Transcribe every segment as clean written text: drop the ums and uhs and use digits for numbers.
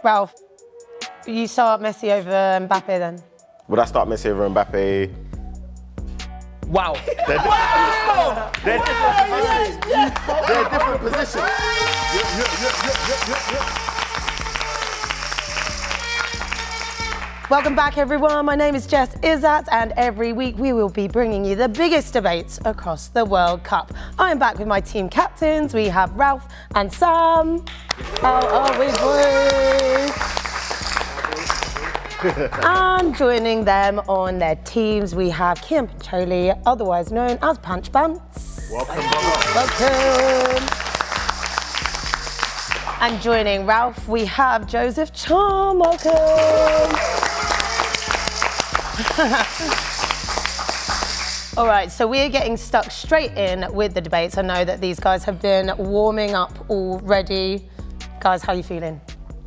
Ralph, you start Messi over Mbappé then? Would I start Messi over Mbappé? Wow. They're different positions. Welcome back, everyone. My name is Jess Iszatt, and every week we will be bringing you the biggest debates across the World Cup. I am back with my team captains. We have Ralph and Sam. How are we, boys? And joining them on their teams, we have Kylian, otherwise known as Panchbantz. Welcome. And joining Ralph, we have Joseph Charm. Welcome. All right, so we're getting stuck straight in with the debates. I know that these guys have been warming up already. Guys, how are you feeling?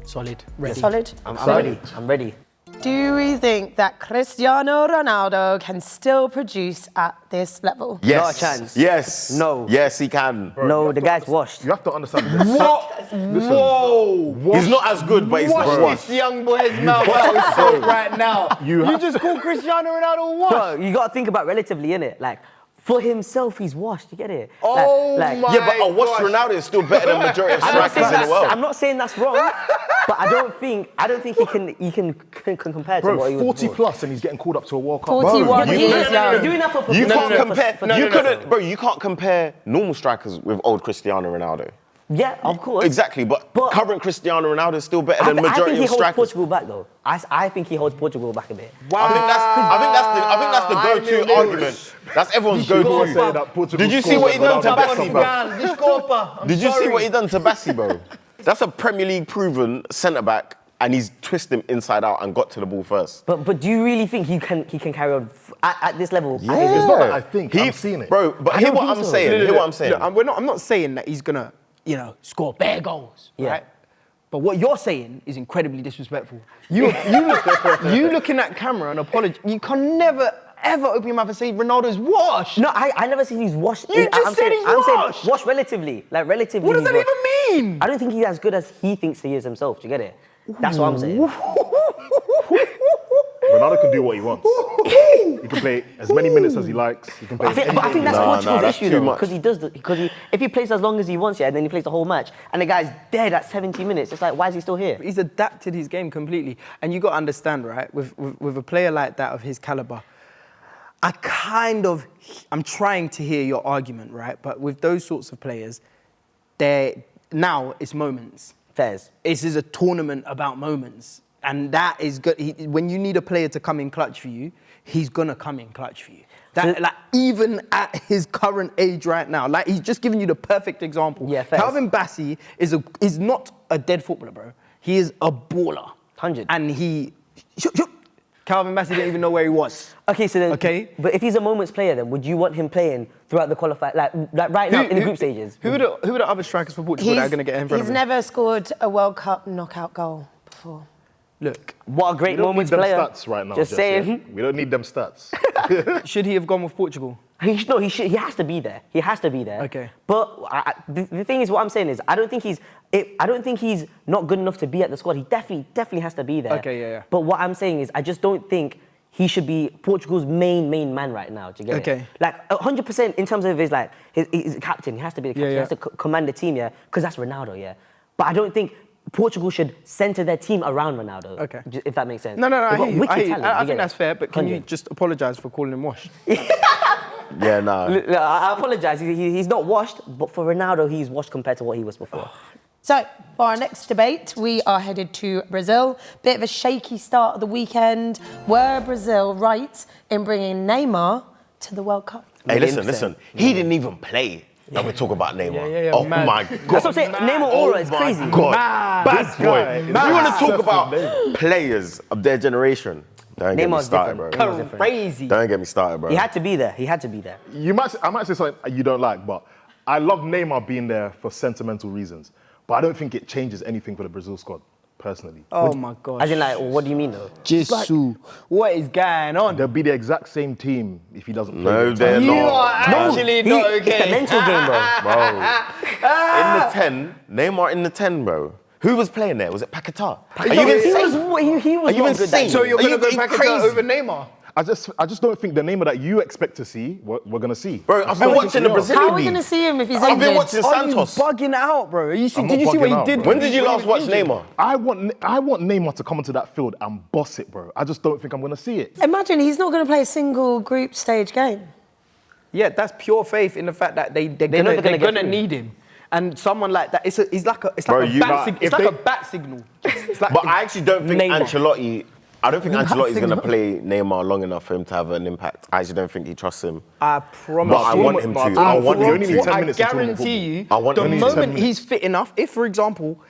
Solid. Ready. Solid? I'm ready. Do we think that Cristiano Ronaldo can still produce at this level? Yes. Not a chance. Yes. No. Yes, he can. Bro, No, the guy's washed. You have to understand this. What? Listen, Whoa! He's not as good, but he's not Watch washed. this young boy's mouth out of soap right now. You have just called Cristiano Ronaldo washed. Bro, you got to think about relatively, innit? Like, for himself, he's washed. You get it? Oh like, my Yeah, but a washed gosh. Ronaldo is still better than majority of I'm not, strikers saying in the world. I'm not saying that's wrong, but I don't think he can compare to bro, what he was 40 before. plus and he's getting called up to a World Cup. 41 Bro, years young. You're doing that for You publicity. can't compare. For You the- couldn't, bro. You can't compare normal strikers with old Cristiano Ronaldo. Yeah, of course. Exactly, but current Cristiano Ronaldo is still better than I think majority he of holds strikers. Portugal back though. I think he holds Portugal back a bit. I think that's the go-to argument. That's everyone's go-to. say that Portugal Did you see scores what he done to Ronaldo Bassi, bro? Desculpa. Did you see what he done to Bassi, bro? That's a Premier League proven centre back, and he's twisted him inside out and got to the ball first. But do you really think he can carry on at this level? Yeah. It's not that I think, I'm seeing it. Bro, but hear what I'm saying. Hear what I'm saying. Look, I'm not saying that he's gonna, score bare goals, Yeah. right? But what you're saying is incredibly disrespectful. You looking at camera and apologize. You can never ever open your mouth and say Ronaldo's washed. No, I never said he's washed. You just I'm said saying, he's I'm washed. saying washed relatively. Like relatively. What does he's that washed. even mean? I don't think he's as good as he thinks he is himself. Do you get it? That's what I'm saying. Ronaldo can do what he wants. He can play as many minutes as he likes. He can play I think that's No, Portugal's that's issue too though, much. because if he plays as long as he wants, and then he plays the whole match, and the guy's dead at 70 minutes, it's like, why is he still here? He's adapted his game completely. And you got to understand, right, with a player like that of his caliber, I'm trying to hear your argument, right? But with those sorts of players, now it's moments. Fairs. This is a tournament about moments. And that is good. When you need a player to come in clutch for you, he's gonna come in clutch for you. Even at his current age right now, like he's just giving you the perfect example. Yeah, fairs. Calvin Bassey is not a dead footballer, bro. He is a baller. 100. And Calvin Bassey didn't even know where he was. Okay, so then. Okay. But if he's a moments player, then would you want him playing throughout the qualifier, like right now in the group stages? Who are the other strikers for Portugal that are gonna get in front of He's him? never scored a World Cup knockout goal before. Look, What a great We don't need moments them player. stats right now. Just Jess, saying. yeah? We don't need them stats. should he have gone with Portugal? He has to be there. He has to be there. Okay. But the thing is, what I'm saying is, I don't think he's not good enough to be at the squad. He definitely has to be there. Okay, yeah. But what I'm saying is, I just don't think he should be Portugal's main man right now. Do you get it? Okay. Like 100% in terms of his captain. He has to be the captain. Yeah, He has to command the team. Yeah. Because that's Ronaldo. Yeah. But I don't think Portugal should center their team around Ronaldo. Okay. If that makes sense. No, They've I got hear you. wicked I hear you. talent, I you think get that's it? fair, but can you 100. just apologise for calling him washed? Yeah, nah. Look, I apologise. He's not washed, but for Ronaldo, he's washed compared to what he was before. So, for our next debate, we are headed to Brazil. Bit of a shaky start of the weekend. Were Brazil right in bringing Neymar to the World Cup? Hey, 100%. listen. He didn't even play. And we talk about Neymar. Yeah, oh mad. my God. That's what I'm saying. Neymar aura is crazy. God. Mad. Bad This boy. guy. If you Mad. want to talk about players of their generation, don't get me Neymar's started, different. bro. Neymar's different. Crazy. Don't get me started, bro. He had to be there. I might say something you don't like, but I love Neymar being there for sentimental reasons. But I don't think it changes anything for the Brazil squad, personally. Oh my God. As in, like, what do you mean, though? Jesus. What is going on? They'll be the exact same team if he doesn't play. No, they're You not. are actually not It's the okay. mental game, bro. Bro. In the 10, Neymar in the 10, bro. Who was playing there? Was it Paquetá? Are He you was- insane? He was Are you not good that insane? game. So you're Are going to you go back crazy? over Neymar? I just don't think the Neymar that you expect to see, we're gonna see. Bro, I've been watching the Brazilian How are we league. going to see him if he's I've injured? been watching Santos. Are you bugging out, bro? Are you see, I'm did not you see what he bugging out, did? bro. When did you last watch Neymar? I want Neymar to come into that field and boss it, bro. I just don't think I'm gonna see it. Imagine he's not going to play a single group stage game. Yeah, that's pure faith in the fact that they're know they're gonna gonna get through. need him. And someone like that, it's like a Bro, you bat got- signal. if It's like they- a bat signal. It's like But I actually don't think Neymar. Ancelotti. I don't think Ancelotti's going to Signal. play Neymar long enough for him to have an impact. I actually don't think he trusts him. I promise But I you. want him to. I I want you him only need to. 10 I minutes to talk about guarantee you, I want the him to. moment 10 minutes. he's fit enough, if, for example,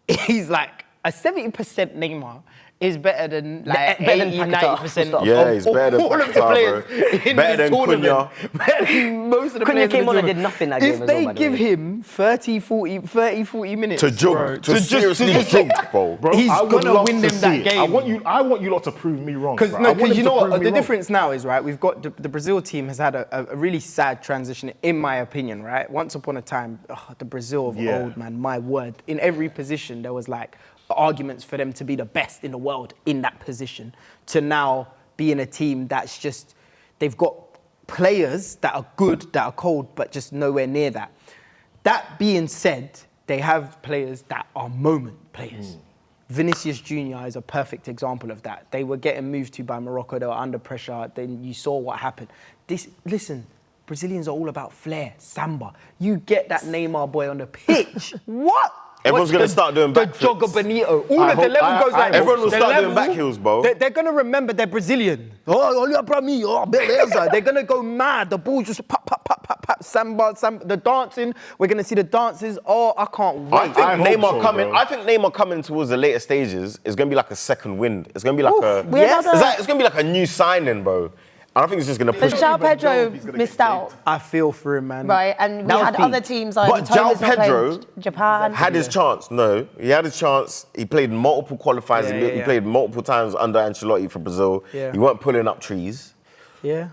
he's like a 70% Neymar is better than like Better than 80, Paquetá, 90% full stop. Yeah, he's better than all of the Paquetá, players bro. in Better this than tournament. Better than most of the Cunha players in came the on and tournament. did nothing that game If as well, they by the give way. him 30, 40 minutes To jog, bro, to seriously jog, bro. Bro, He's I would gonna love win to them see that it. game. I want you lot to prove me wrong. Because bro. I want him you to know prove what me the wrong. difference now is, right? We've got the Brazil team has had a really sad transition, in my opinion, right? Once upon a time, the Brazil of Yeah. old, man, my word. In every position, there was like arguments for them to be the best in the world in that position. To now being a team that's just, they've got players that are good, that are cold, but just nowhere near that. That being said, they have players that are moment players. Vinicius Jr. is a perfect example of that. They were getting moved to by Morocco. They were under pressure. Then you saw what happened. Listen, Brazilians are all about flair, samba. You get that Neymar boy on the pitch. What? Everyone's gonna start doing the backflips. Jogger Benito. All I of the hope- level I- goes I- like Everyone will the start doing level- back heels, bro. They're gonna remember they're Brazilian. Oh, olha pra mim. Oh, beleza. They're gonna go mad. The ball just pop, pop, pop, pop, pop. Samba. The dancing. We're gonna see the dances. Oh, I can't wait. I think I hope Neymar so, coming. bro. I think Neymar coming towards the later stages is going to be like a second wind. It's going to be like a. We had other- It's going to be like a new signing, bro. I don't think it's just going to But push. João Pedro know if he's gonna missed get out, I feel for him, man. right? And we That was had peak. other teams like But João Thomas not playing Pedro Japan. had his chance. No, he had his chance. He played multiple qualifiers. Yeah, He yeah. played multiple times under Ancelotti for Brazil. Yeah. He weren't pulling up trees. Yeah.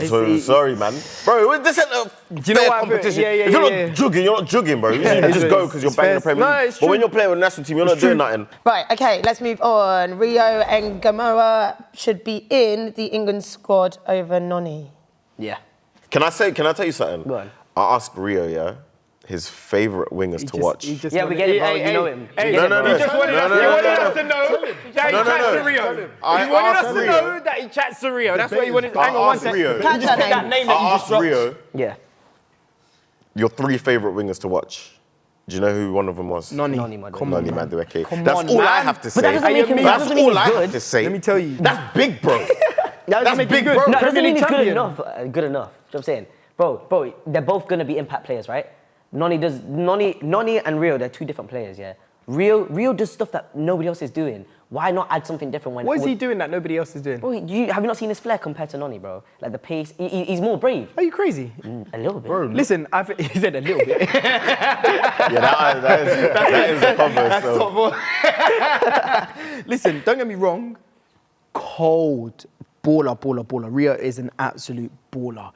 So sorry, man. Bro, this ain't a you know fair what I feel? competition. Yeah, yeah, if you're yeah, not jogging, you're not jogging, bro. You it's just true. go because you're It's banging the fair. Premier No, League. it's But when true. you're playing with the national team, you're not doing nothing. Right, okay, let's move on. Rio and Ngumoha should be in the England squad over Noni. Yeah. Can I tell you something? Go on. I asked Rio, yeah, his favourite wingers to watch. Yeah, we get it, bro. You know him. Hey, We get it, bro. no, He just wanted no, us, no, he no, wanted no, us to know that he No, no, chats no. to Rio. I He wanted us asked to Rio. know that he chats to Rio. That's what he wanted. Hang on I one asked second. Rio. You Catch just that pick that name. name that I you just asked dropped. Rio Yeah. your three favourite wingers to watch. Do you know who one of them was? Noni. Noni, Madueke. Come on, Noni man. Madueke. Come That's on, all I man. have to But say. that doesn't make him- that That's doesn't mean all he's I good. have to say. Let me tell you. That's big, bro. That's That's make big, you bro. good. No, it doesn't Premier mean League he's good champion. enough. Good enough. You know what I'm saying? Bro, they're both gonna be impact players, right? Noni and Rio, they're two different players, yeah. Rio does stuff that nobody else is doing. Why not add something different when? What is he doing that nobody else is doing? Bro, have you not seen his flair compared to Noni, bro? Like the pace, he's more brave. Are you crazy? A little bit. Listen, he said a little bit. Yeah, that is a combo. So. Listen, don't get me wrong. Cold baller. Rio is an absolute baller.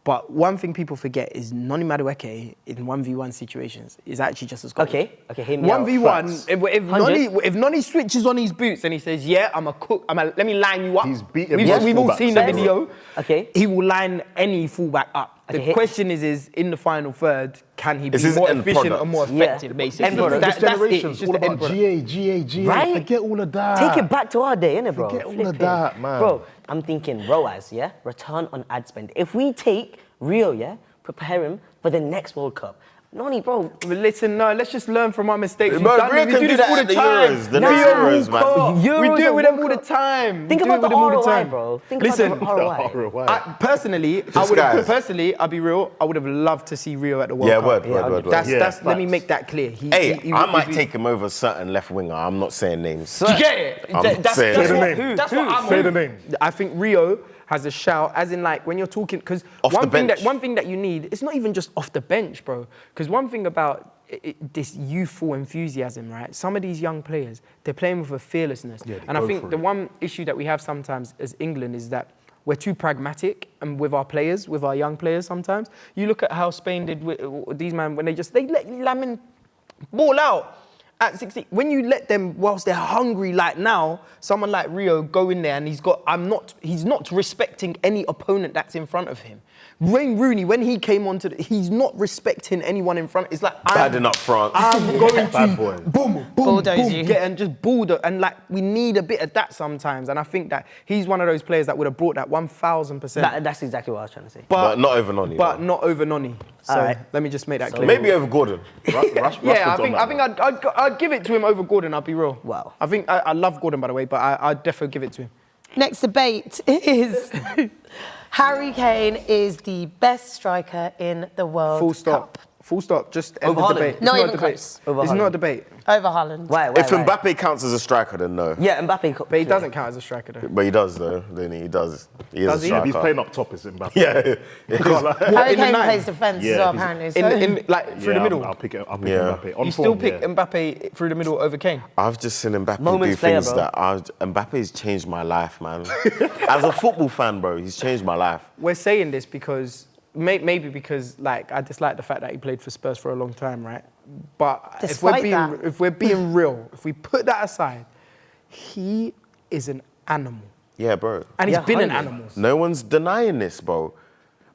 But one thing people forget is Noni Madueke in 1v1 situations is actually just as good. Okay, hear me out. 1v1, Facts. if Noni switches on his boots and he says, yeah, I'm a cook, let me line you up. He's beaten We've most all fullbacks. seen the Fair. video. Okay. He will line any fullback up. Okay. The question is in the final third, can he be Is his more end efficient product? and more Yeah. effective, basically? End product. This That's it. generation It's is just all the end about product. GA. Right? Forget all of that. Take it back to our day, innit, bro? Forget all of Flip it. that, man. Bro, I'm thinking ROAS, yeah? Return on ad spend. If we take Rio, yeah, prepare him for the next World Cup. Noni, bro. But listen, no, let's just learn from our mistakes. Bro, We've done Rio it. We can do do this that all at the the time. Euros, the next Euros, man. We Euros do it and with them all World the Cup. time. Think We do about it with the them all the ROI, time. bro. Think Listen, about the ROI. Personally, I'll be real. I would have loved to see Rio at the World Yeah, Cup. word. That's, Yeah, let me facts. make that clear. Hey, I might if he- take him over a certain left winger. I'm not saying names. Do you get it? I'm That's saying- that's Say the what, name. that's what I'm Say on. the name. I think Rio has a shout, as in like when you're talking, because Off the one thing bench. that you need, it's not even just off the bench, bro. Because one thing about this youthful enthusiasm, right? Some of these young players, they're playing with a fearlessness. Yeah, they and I go think for the it. one issue that we have sometimes as England is that we're too pragmatic and with our players, with our young players sometimes. You look at how Spain did with these men when they let Lamine ball out. At 16, when you let them, whilst they're hungry, like now, someone like Rio go in there and he's not respecting any opponent that's in front of him. Wayne Rooney, when he came onto he's not respecting anyone in front. It's like, Badding up front. I'm going Bad boy. to boom, Bulldoze boom, you. and just bulldoze. And like, we need a bit of that sometimes. And I think that he's one of those players that would have brought that 1,000%. That's exactly what I was trying to say. But not over Noni. But not over Noni. So Alright. let me just make that clear. Maybe over Gordon. Yeah, I think I'd give it to him over Gordon, I'll be real. Wow. I think I love Gordon, by the way, but I'd definitely give it to him. Next debate is Harry Kane is the best striker in the World Full stop. Cup. Full stop. Just end Over the Haaland? debate. Not It's even a debate. close. Over It's Haaland. not a debate. Over Haaland. Why? If Mbappe counts as a striker, then no. Yeah, Mbappe. But he doesn't count as a striker, though. But he does, though. Then he does. He is Does a he? striker. He's playing up top, is Mbappe. Yeah. Harry in the Kane nine? plays defence as Yeah, well, he's- apparently. So. Like through the middle. I'll pick Yeah. Mbappe. On You still form, pick yeah. Mbappe through the middle over Kane. I've just seen Mbappe Moments do player, things bro. Mbappe's changed my life, man. As a football fan, bro, he's changed my life. We're saying this because maybe because like I dislike the fact that he played for Spurs for a long time, right? But Despite that. if we're being real, if we put that aside, he is an animal, Yeah, bro. and he's Yeah, been an 100. animal. No one's denying this, bro.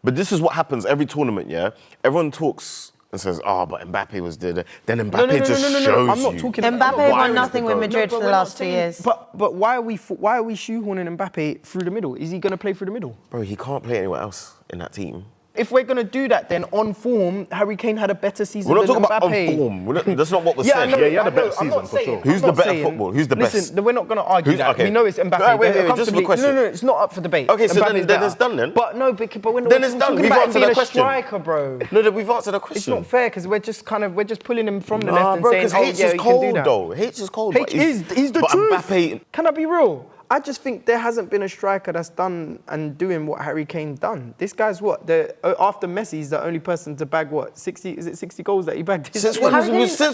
But this is what happens every tournament, yeah? Everyone talks and says, oh, but Mbappe was there. Then Mbappe just shows I'm not you. talking. Mbappe Why won is nothing the with goal? Madrid but for the we're not last 2 saying- years. But why are we shoehorning Mbappe through the middle? Is he going to play through the middle? Bro, he can't play anywhere else in that team. If we're going to do that, then on form, Harry Kane had a better season We're not than talking about Mbappe. on form. That's not what we're Yeah, saying. I know, Yeah, he had a I better know, I'm not season, for saying- sure. I'm Who's the not better saying- footballer? Who's the best? Listen, we're not going to argue Who's- that. okay. We know it's Mbappe. Wait, They're just a comfortably- question. No, it's not up for debate. Okay, so Mbappe's then better. it's done then? But no, but we're not Then it's done. talking We've about him answered being the a question. striker, bro. No, we've answered the It's question. not fair because we're just pulling him from the left Nah, and bro, saying, because oh, H yeah, is he can do cold, that. though. H is cold. H but he's the but truth. Mbappe, Can I be real? I just think there hasn't been a striker that's done and doing what Harry Kane's done. This guy's what? After Messi, he's the only person to bag what? 60? Is it 60 goals that he bagged? since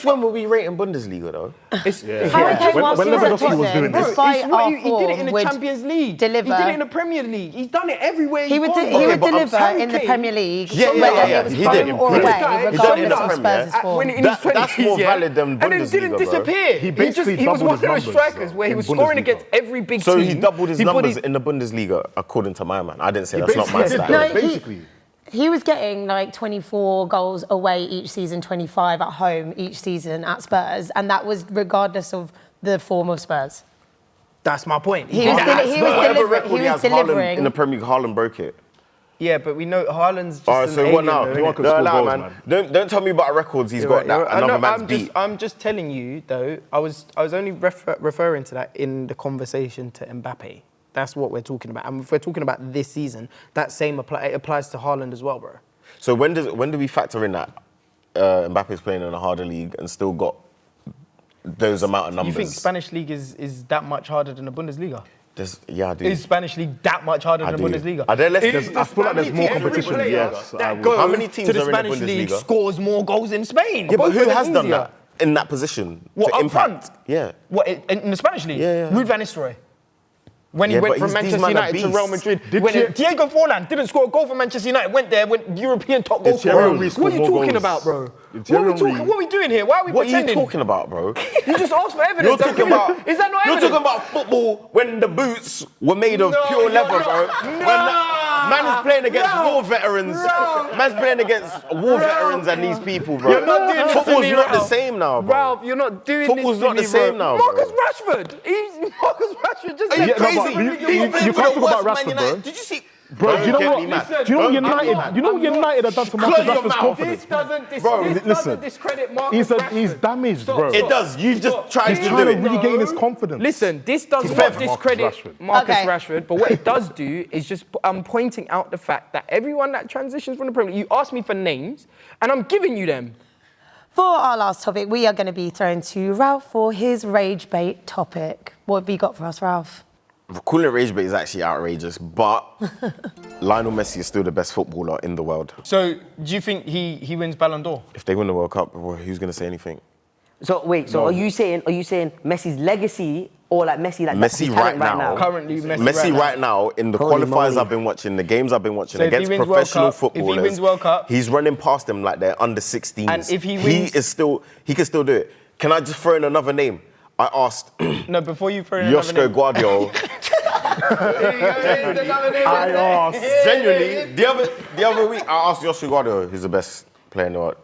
when were we rating Bundesliga, though? Harry Kane, whilst he was at Lewandowski was Tottenham, doing this. despite our he did it in the form, Champions League. deliver. He did it in the Premier League. He's done it everywhere He would, gone, he bro. would but deliver Harry in the Kane- Premier League, Yeah, whether yeah, it was he did. home or This away, guy- He done it in regardless the of Premier. Spurs' form. When in his 20s, That's more yeah, valid than and then Bundesliga, didn't bro. disappear. He basically he was doubled one of his those numbers strikers where he in was scoring Bundesliga. against every big So team. he doubled his He put numbers his- in the Bundesliga, according to my man. I didn't say that's not my basically stat. did, No, though, basically. He was getting like 24 goals away each season, 25 at home each season at Spurs, and that was regardless of the form of Spurs. That's my point. He was Whatever record he has, Haaland delivering. in the Premier League, Haaland broke it. Yeah, but we know Haaland's just All right, an so alien, what now? though, No one innit? can No, score allow, goals, man. Don't tell me about records he's got that I know, another man's beat. I'm just telling you though. I was only referring to that in the conversation to Mbappe. That's what we're talking about. And if we're talking about this season, that same applies to Haaland as well, bro. So when do we factor in that Mbappe's playing in a harder league and still got those amount of numbers? You think Spanish league is that much harder than the Bundesliga? Yeah, I do. Is Spanish league that much harder than the I do. Bundesliga? Are there less- Is I the feel like there's Spanish more team, every competition, player yes, I that would. goes How many teams to the are in the Spanish league Bundesliga? scores more goals in Spain? Yeah, but Both who of them has done easier. that in that position What, to up impact? front? Yeah. What, in the Spanish league? Yeah, yeah. Ruud van Nistelrooy. When he Yeah, went but from these Manchester man are United to Real beasts. Madrid, Diego Forlan didn't score a goal for Manchester United, went European top goal Thierry scorer. Henry What scored are you more talking goals. about, bro? Thierry Henry- What are we doing here? Why are we What are you pretending? talking about, bro? You just asked for evidence. You're I'm talking giving you- about. Is that not You're evidence? talking about football when the boots were made of No, pure you're leather, not. bro. No. When man is playing against No. war veterans. No. Man's playing against war veterans and these people, bro. You're not doing this to Football's me, not the Ralph. same now, bro. Ralph, you're not doing Football's this to not me, the same bro. now, bro. Marcus Rashford. Marcus Rashford just Are you left crazy? Premier League. you He's playing can't for talk the about worst Rashford, Man bro. United. Did you see? Bro, do you know Don't what? get me mad. Do you know what United? Do you know what United have done to Marcus Close your Rashford's mouth. confidence? This doesn't, listen. doesn't discredit Marcus Rashford. He's damaged, bro. It does. You've just tried He's to trying do to it. regain his confidence. Listen, this does He's not better than discredit Marcus Rashford. Marcus Okay. Rashford, but what it does do is just, I'm pointing out the fact that everyone that transitions from the Premier League, you asked me for names, and I'm giving you them. For our last topic, we are going to be thrown to Ralph for his rage bait topic. What have you got for us, Ralph? Calling it rage bait is actually outrageous, but Lionel Messi is still the best footballer in the world. So, do you think he wins Ballon d'Or? If they win the World Cup, well, who's going to say anything? So wait, so are you saying Messi's legacy or like Messi like Messi his right talent now. Currently, Messi, Messi right now, in the Holy qualifiers moly. I've been watching, the games I've been watching So if he against wins World professional Cup- if he footballers, wins World Cup- he's running past them like they're under 16s. And if he wins- he can still do it. Can I just throw in another name? I asked No, before you throw in another Josko name. Guardiola. I asked. Genuinely, the other week, I asked Josko Guardiola who's the best player in the world.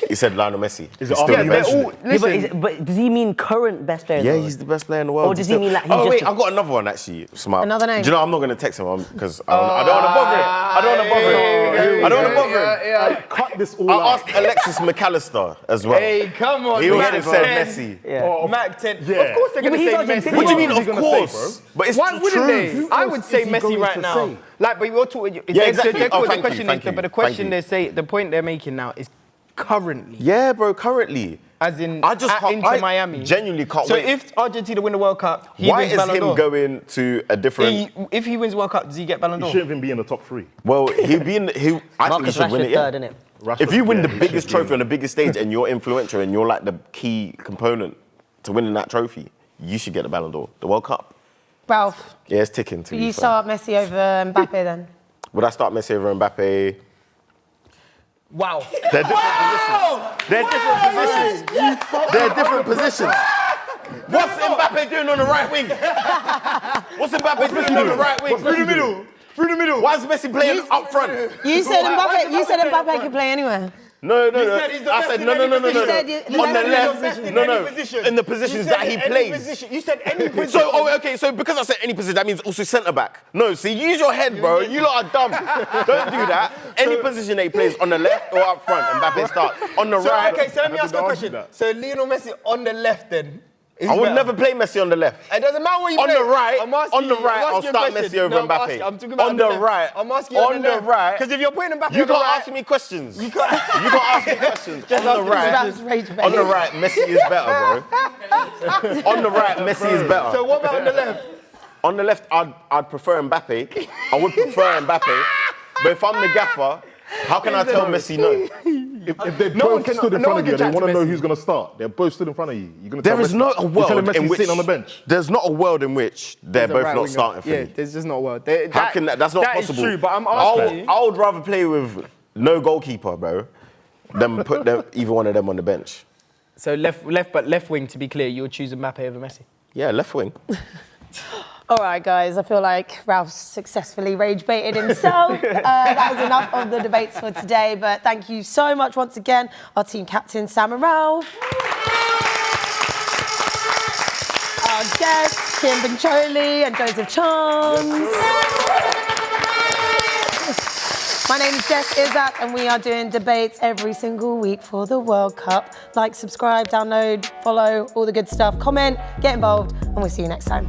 He said Lionel Messi. Is He's it still after the you best. mentioned it? But does he mean current best player? in the Yeah, world? he's the best player in the world. Or does he mean like he's Oh wait, just a- I've got another one actually. Smart. Another name? Do you know I'm not gonna text him because I don't want to bother him. I don't want to bother him. I don't want to bother him. Cut this all I out. asked Alexis McAllister as well. Hey, come on. He would Mac have said 10. Messi. Yeah. Mac 10. Yeah. Of course they're Yeah, but going to he's say Argentinian. Messi. What do you mean, else of is he gonna say, course? But it's Why the wouldn't truth. they? I would else say is he Messi going right to now. say? Like, but you're talking. Yeah, exactly. Oh, The thank question you, is, thank but the you, question thank you. the point they're making now is currently, Yeah, bro. Currently, as in I just can't. Inter I Miami. genuinely can't So wait. if Argentina win the World Cup, he Why wins is Ballon him d'Or. going to a different? If he wins World Cup, does he get Ballon He d'Or? shouldn't even be in the top 3. Well, he'll be in. I think he Marcus should win Rashford it. Yeah. third, innit? If you win Rashford, the yeah, he biggest should be in trophy on the biggest stage and you're influential and you're like the key component to winning that trophy, you should get the Ballon d'Or, the World Cup. Ralph, Yeah, it's ticking. To will be you fair. start Messi over Mbappe then? Would I start Messi over Mbappe? Wow. They're different positions. They're different positions. What's Mbappe doing on the right wing? What's Mbappe doing on the right wing? Through the middle. Through the middle. Why is Messi playing up front? You said Mbappe could play anywhere. No. said he's the I best said in no. any position. You said the On the best in left. any position. No. In the positions that he plays. You said any position. So, okay, so because I said any position, that means also centre back. No, see, use your head, bro. You lot are dumb. Don't do that. Any position that he plays on the left or up front, Mbappe starts. On the right. Okay, so let me ask you a How did I question. argue that? So Lionel Messi on the left then? is I would better? never play Messi on the left. It doesn't matter what you On play. the right, I'm asking you, I'll asking you a start question. Messi over No, Mbappe. I'm talking about On the left. right. I'm asking you On the right. Because if you're putting Mbappe You on the can't right, ask me questions. you can't. You can't ask me questions. On the right. Ralph's rage bait. On the right, Messi is better, bro. On the right, Messi is better. So what about on the left? On the left, I'd prefer Mbappe. I would prefer Mbappe. But if I'm the gaffer, how can I tell Messi no? If they No one both can- stood in no front one of you can and they chat want to to know Messi. who's going to start, they're both stood in front of you. You're going to There is not a world telling Messi in which sitting on the bench. There's not a world in which they're There's a both right not winger. starting for Yeah, me. there's just not a world. How can that? That's not that possible. That is true, but I'm asking you. I would rather play with no goalkeeper, bro, than put either one of them on the bench. So left wing, to be clear, you'll choose Mbappe over Messi. Yeah, left wing. All right, guys, I feel like Ralph's successfully rage baited himself. That was enough of the debates for today, but thank you so much once again, our team captains, Sam and Ralph. Our guests, Panchbantz and Joseph Charm. My name is Jess Iszatt, and we are doing debates every single week for the World Cup. Like, subscribe, download, follow, all the good stuff. Comment, get involved, and we'll see you next time.